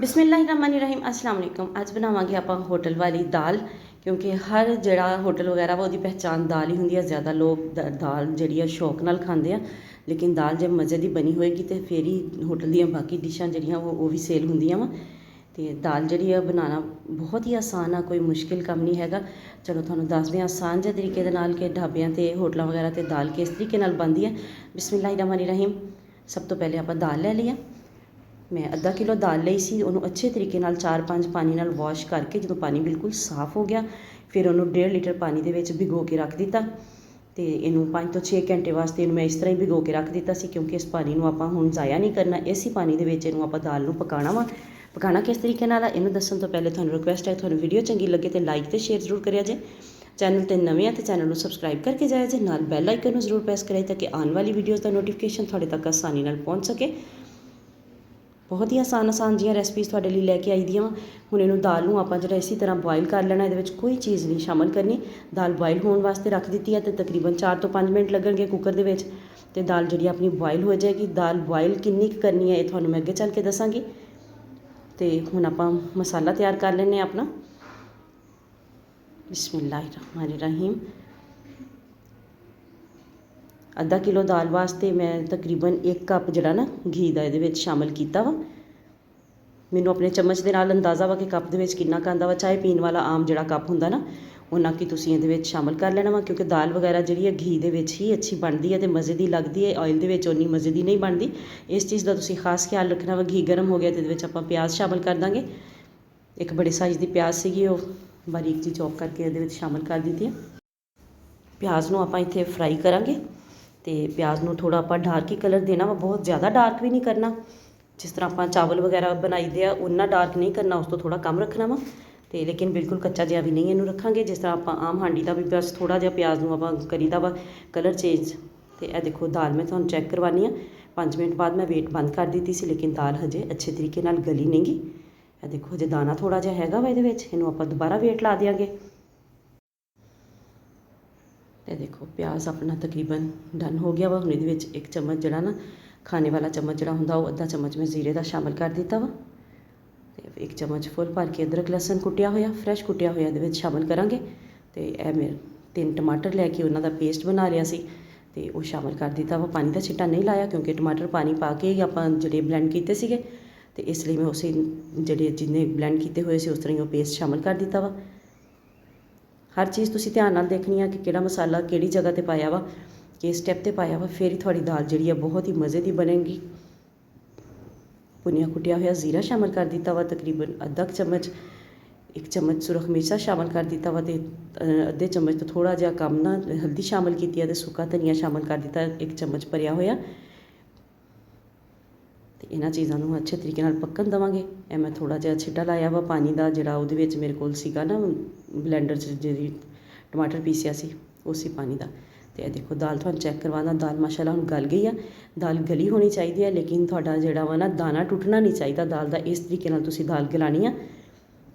ਬਿਸਮਿਲ੍ਲਾਹਿਰਰਹਿਮਾਨਿਰਰਹੀਮ अस्सलाम वालेकुम। ਅੱਜ ਬਣਾਵਾਂਗੇ ਆਪਾਂ ਹੋਟਲ ਵਾਲੀ ਦਾਲ, ਕਿਉਂਕਿ ਹਰ ਜਿਹੜਾ ਹੋਟਲ ਵਗੈਰਾ ਵਾ ਉਹਦੀ ਪਹਿਚਾਣ ਦਾਲ ਹੀ ਹੁੰਦੀ ਹੈ। ਜ਼ਿਆਦਾ ਲੋਕ ਦਾਲ ਜਿਹੜੀ ਆ ਸ਼ੌਕ ਨਾਲ ਖਾਂਦੇ ਆ, ਲੇਕਿਨ ਦਾਲ ਜੇ ਮਜ਼ੇ ਦੀ ਬਣੀ ਹੋਏਗੀ ਤਾਂ ਫਿਰ ਹੀ ਹੋਟਲ ਦੀਆਂ ਬਾਕੀ ਡਿਸ਼ਾਂ ਜਿਹੜੀਆਂ ਉਹ ਵੀ ਸੇਲ ਹੁੰਦੀਆਂ ਵਾ। ਅਤੇ ਦਾਲ ਜਿਹੜੀ ਆ ਬਣਾਉਣਾ ਬਹੁਤ ਹੀ ਆਸਾਨ ਆ, ਕੋਈ ਮੁਸ਼ਕਿਲ ਕੰਮ ਨਹੀਂ ਹੈਗਾ। ਚਲੋ ਤੁਹਾਨੂੰ ਦੱਸਦੇ ਹਾਂ ਆਸਾਨ ਜਿਹੇ ਤਰੀਕੇ ਦੇ ਨਾਲ ਕਿ ਢਾਬਿਆਂ 'ਤੇ ਹੋਟਲਾਂ ਵਗੈਰਾ 'ਤੇ ਦਾਲ ਕਿਸ ਤਰੀਕੇ ਨਾਲ ਬਣਦੀ ਹੈ। ਬਿਸਮਿਲ੍ਲਾਹਿਰਰਹਿਮਾਨਿਰਰਹੀਮ। ਸਭ ਤੋਂ ਪਹਿਲੇ ਆਪਾਂ ਦਾਲ ਲੈ ਲਈ ਆ। मैं आधा किलो दाल ली सी, उन्होंने अच्छे तरीके नाल 4-5 पानी नाल वॉश करके जो पानी बिल्कुल साफ़ हो गया फिर उन्होंने 1.5 लीटर पानी दे विच भिगो के रख दिता। तो इनू 5 तो 6 घंटे वास्ते इनू मैं इस तरह ही भिगो के रख दिता सी, क्योंकि इस पानी नू आपां हुण ज़ाया नहीं करना। इसी पानी दे विच इनू आपां दाल नू पकाना वा। पकाना किस तरीके नाल इनू दस्सण तो पहले तुहानूं रिक्वेस्ट है, तुहानूं वीडियो चंगी लगे तो लाइक तो शेयर जरूर करिया जे। चैनल ते नवे हैं तो चैनल नू सबसक्राइब करके जाया जे, नाल बैल आइकन नू जरूर प्रेस कराए ताकि आने वाली वीडियोज़ का नोटिफिकेशन तुहाडे तक आसानी नाल पहुँच सके। बहुत ही आसान जी रैसपीज़ तुहाडे लई लैके आई दियां वा। हुण इहनूं दाल नूं आपां जिहड़ा इसी तरह बॉयल कर लेना, इहदे विच कोई चीज़ नहीं शामिल करनी। दाल बॉयल होने वास्ते रख दी है तो तकरीबन 4 तो 5 मिनट लगणगे कुकर दे विच, ते दाल जिहड़ी अपनी बॉयल हो जाएगी। दाल बॉयल किन्नी करनी है ये तुहानूं मैं अगे चल के दसांगी। तो हुण आपां मसाला तैयार कर लैंदे अपना। बिस्मिल्लाहिर्रहमानिर्रहीम। आधा किलो दाल वास्ते मैं तकरीबन 1 कप जिहड़ा ना घी दा इहदे विच शामिल कीता वा। मैनूं अपने चम्मच दे नाल अंदाज़ा वा कि कप दे विच किन्ना क आंदा वा। चाय पीण वाला आम जिहड़ा कप हुंदा ना, उन्ना कि तुसीं इहदे विच शामिल कर लेना वा, क्योंकि दाल वगैरह जिहड़ी है घी दे विच ही अच्छी बनदी है ते मज़े दी लगदी है। ऑयल दे विच उन्नी मज़े दी नहीं बनदी। इस चीज़ दा तुसीं खास ख्याल रखना वा। घी गर्म हो गया तो इहदे विच आपां प्याज शामिल कर दांगे। एक बड़े साइज़ दी प्याज सीगी, वो बारीक जी चॉप करके इहदे विच शामिल कर दित्ती है। प्याज नूं आपां इत्थे फ्राई करांगे। तो प्याज नूं थोड़ा आपां डार्क ही कलर देना वा, बहुत ज़्यादा डार्क भी नहीं करना। जिस तरह आपां चावल वगैरह बनाई दे आ उन्ना डार्क नहीं करना, उस तो थोड़ा कम रखना वा। तो लेकिन बिल्कुल कच्चा जिहा भी नहीं इनू रखांगे। जिस तरह आपां आम हांडी का भी बस थोड़ा जिहा प्याज नूं आपां करीदा वा कलर चेंज। तो यह देखो दाल मैं तुहानूं चैक करवानी आ। 5 मिनट बाद मैं वेट बंद कर दी सी, लेकिन दाल हजे अच्छे तरीके नाल गली नहीं गी। यह देखो हजे दाना थोड़ा जिहा हैगा वा इहदे विच, इहनूं आपां दोबारा वेट ला देंगे। तो देखो प्याज अपना तकरीबन डन हो गया वा। हुण इहदे विच 1 चम्मच जिहड़ा ना खाने वाला चम्मच जिहड़ा हुंदा वो आधा चम्मच मैं जीरे का शामिल कर दिता वा। 1 चम्मच फुल भर के अदरक लहसुन कुटिया होया फ्रैश कुटिया होया इहदे विच शामिल करांगे। तो यह मैं 3 टमाटर लैके उन्हां दा पेस्ट बना लिया सी, तो वो शामिल कर दिता वा। पानी का छिट्टा नहीं लाया, क्योंकि टमाटर पानी पा के ही आपां जिहड़े ब्लेंड कीते सीगे, तो इसलिए मैं उसे जिहड़े जिन्ने ब्लेंड कीते हुए सी उस तरह ही वो पेस्ट शामिल कर दिता वा। हर चीज़ तुसीं ध्यान नाल देखनी है कि किहड़ा मसाला किहड़ी जगह ते पाया वा, किस स्टैप ते पाया वा, फिर ही थोड़ी दाल जिहड़ी है बहुत ही मज़े की बनेगी। भुनिया कुटिया हुआ जीरा शामिल कर दिता वा, तकरीबन आधा चम्मच। 1 चम्मच सुरख मिर्चा शामिल कर दिता वा, तो अद्धे चम्मच तो थोड़ा जिहा कम ना हल्दी शामिल की है, तो सुक्का धनिया शामिल कर दिता 1 चम्मच भरिया होया। तो इन्हां चीज़ों को अच्छे तरीके नाल पकन देवांगे। ए मैं थोड़ा जिहा छिट्टा लाया वा पानी का, जिहड़ा उहदे विच मेरे कोल सीगा ना ब्लेंडर च जिहड़ी टमाटर पीसिया सी उसी पानी का। तो यह देखो दाल तुहानूं चैक करवाना, दाल माशाअल्लाह हुण गल गई है। दाल गली होनी चाहिए है, लेकिन तुहाडा जिहड़ा वा ना दाना टुटना नहीं चाहिए दाल का। इस तरीके नाल तुसीं दाल गलानी है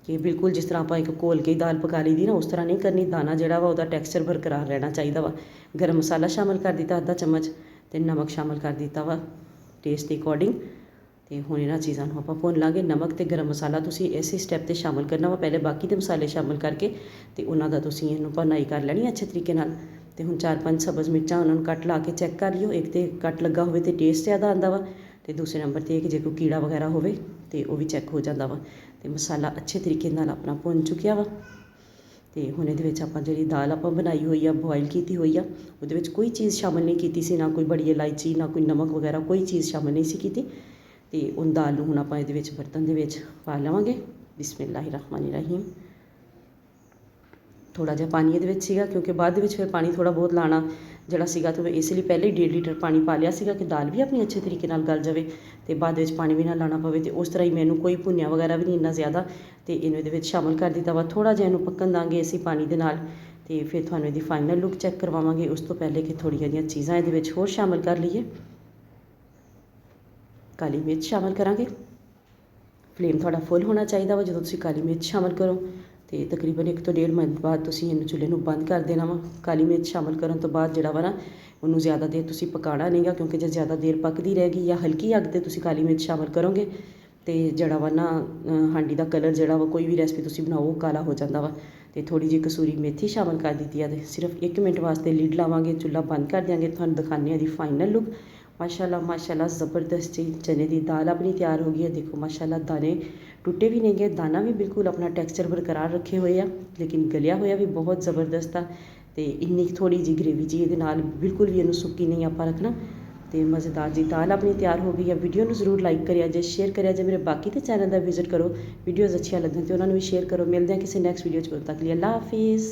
कि बिल्कुल जिस तरह आपां एक घोल के दाल पका ली दी ना, उस तरह नहीं करनी। दाना जिहड़ा वा उहदा टैक्सचर बरकरार रहना चाहिए वा। गर्म मसाला शामिल कर दिता आधा चम्मच, तो नमक शामिल कर दिता वा टेस्ट के अकॉर्डिंग। तो हुण इन्हां चीज़ों को आपां भुन लांगे। नमक ते गर्म मसाला तुसीं इस स्टैप ते शामिल करना वा, पहले बाकी दे मसाले शामिल करके तो उन्हां दा तुसीं इहनूं भुनाई कर लैनी अच्छे तरीके नाल। तो हुण 4-5 सब्ज़ मिर्चां उन्हां नूं कट ला के चैक कर लिओ। एक तो कट लगा होवे तो टेस्ट ज़्यादा आंदा वा, तो दूसरे नंबर ते जे कोई कीड़ा वगैरह होवे तो वह भी चैक हो जाता वा। तो मसाला अच्छे तरीके नाल अपना भुन चुकिया वा। तो हुण इहदे विच आपां जिहड़ी दाल आपां बनाई हुई आ बॉयल कीती हुई आ, उहदे विच कोई चीज़ शामिल नहीं कीती सी, ना कोई बड़ी इलायची ना कोई नमक वगैरह कोई चीज़ शामिल नहीं सी कीती। तो उन दाल नूं हुण आपां इहदे विच बर्तन दे विच पा लवांगे। बिस्मिल्लाहिर्रहमानिर्रहीम। थोड़ा जिहा पानी इहदे विच सीगा, क्योंकि बाद दे विच फिर पानी थोड़ा बहुत लाना जिहड़ा सीगा, तो इसलिए पहले ही 1.5 लीटर पानी पा लिया सीगा कि दाल भी अपनी अच्छे तरीके नाल गल जावे, तो बाद विच पानी भी ना लाना पवे। तो उस तरह ही मैनूं कोई भुन्या वगैरह भी नहीं इन्ना ज़्यादा। तो इहनूं इहदे विच शामिल कर दिता वा। थोड़ा जिहा इहनूं पक्कन दांगे इसी पानी दे नाल, तो फिर तुहानूं इहदी फाइनल लुक चैक करवावांगे। उस तो पहले कि थोड़ियां जिहियां चीज़ां इहदे विच होर शामिल कर लईए। काली मिर्च शामिल करांगे। फ्लेम थोड़ा फुल होना चाहिए वा जो तुसीं काली मिर्च शामिल करो। तो तकरीबन 1 तो 1.5 मिनट बाद तुसीं इहनूं चुल्हे नूं बंद कर देना वा। काली मिर्च शामिल करन तो बाद जिहड़ा वा ना उन्होंने ज़्यादा देर तुसीं पकाना नहीं गा, क्योंकि जो ज़्यादा देर पकदी रहेगी या हल्की अग ते तुसीं काली मिर्च शामिल करोगे ਤੇ ਜਿਹੜਾ ਵਾ ਨਾ ਹਾਂਡੀ ਦਾ ਕਲਰ ਜਿਹੜਾ ਵਾ ਕੋਈ ਵੀ ਰੈਸਪੀ ਤੁਸੀਂ ਬਣਾਓ ਉਹ ਕਾਲਾ ਹੋ ਜਾਂਦਾ ਵਾ। ਤੇ ਥੋੜ੍ਹੀ ਜਿਹੀ ਕਸੂਰੀ ਮੇਥੀ ਸ਼ਾਮਲ ਕਰ ਦਿੱਤੀ ਆ ਤੇ ਸਿਰਫ 1 ਮਿੰਟ ਵਾਸਤੇ ਲੀਡ ਲਾਵਾਂਗੇ, ਚੁੱਲ੍ਹਾ ਬੰਦ ਕਰ ਦਿਆਂਗੇ। ਤੁਹਾਨੂੰ ਦਿਖਾਉਂਦੇ ਹਾਂ ਦੀ ਫਾਈਨਲ ਲੁੱਕ। ਮਾਸ਼ਾਅੱਲਾ ਮਾਸ਼ਾਅੱਲਾ ਜ਼ਬਰਦਸਤ ਜੀ ਚਨੇ ਦੀ ਦਾਲ ਆਪਣੀ ਤਿਆਰ ਹੋ ਗਈ ਹੈ। ਦੇਖੋ ਮਾਸ਼ਾਅੱਲਾ ਦਾਣੇ ਟੁੱਟੇ ਵੀ ਨਹੀਂ ਗਏ, ਦਾਣਾ ਵੀ ਬਿਲਕੁਲ ਆਪਣਾ ਟੈਕਸਚਰ ਬਰਕਰਾਰ ਰੱਖੇ ਹੋਏ ਆ, ਲੇਕਿਨ ਗਲਿਆ ਹੋਇਆ ਵੀ ਬਹੁਤ ਜ਼ਬਰਦਸਤ ਆ। ਤੇ ਇੰਨੀ ਥੋੜ੍ਹੀ ਜਿਹੀ ਗ੍ਰੇਵੀ ਜੀ ਇਹਦੇ ਨਾਲ, ਬਿਲਕੁਲ ਵੀ ਇਹਨੂੰ ਸੁੱਕੀ ਨਹੀਂ ਆਪਾਂ ਰੱਖਣਾ। ਤੇ ਮਜ਼ੇਦਾਰ ਜੀ ਦਾਲ ਆਪਣੀ ਤਿਆਰ ਹੋ ਗਈ ਹੈ। ਵੀਡੀਓ ਨੂੰ ਜ਼ਰੂਰ ਲਾਈਕ ਕਰਿਆ ਜੇ, ਸ਼ੇਅਰ ਕਰਿਆ ਜੇ। ਮੇਰੇ ਬਾਕੀ ਦੇ ਚੈਨਲ ਦਾ ਵਿਜ਼ਿਟ ਕਰੋ, ਵੀਡੀਓਜ਼ ਅੱਛੀਆਂ ਲੱਗਣ ਤੇ ਉਹਨਾਂ ਨੂੰ ਵੀ ਸ਼ੇਅਰ ਕਰੋ। ਮਿਲਦੇ ਹਾਂ ਕਿਸੇ ਨੈਕਸਟ ਵੀਡੀਓ 'ਚ, ਉਦੋਂ ਤੱਕ ਲਈ ਅੱਲਾ ਹਾਫਿਜ਼।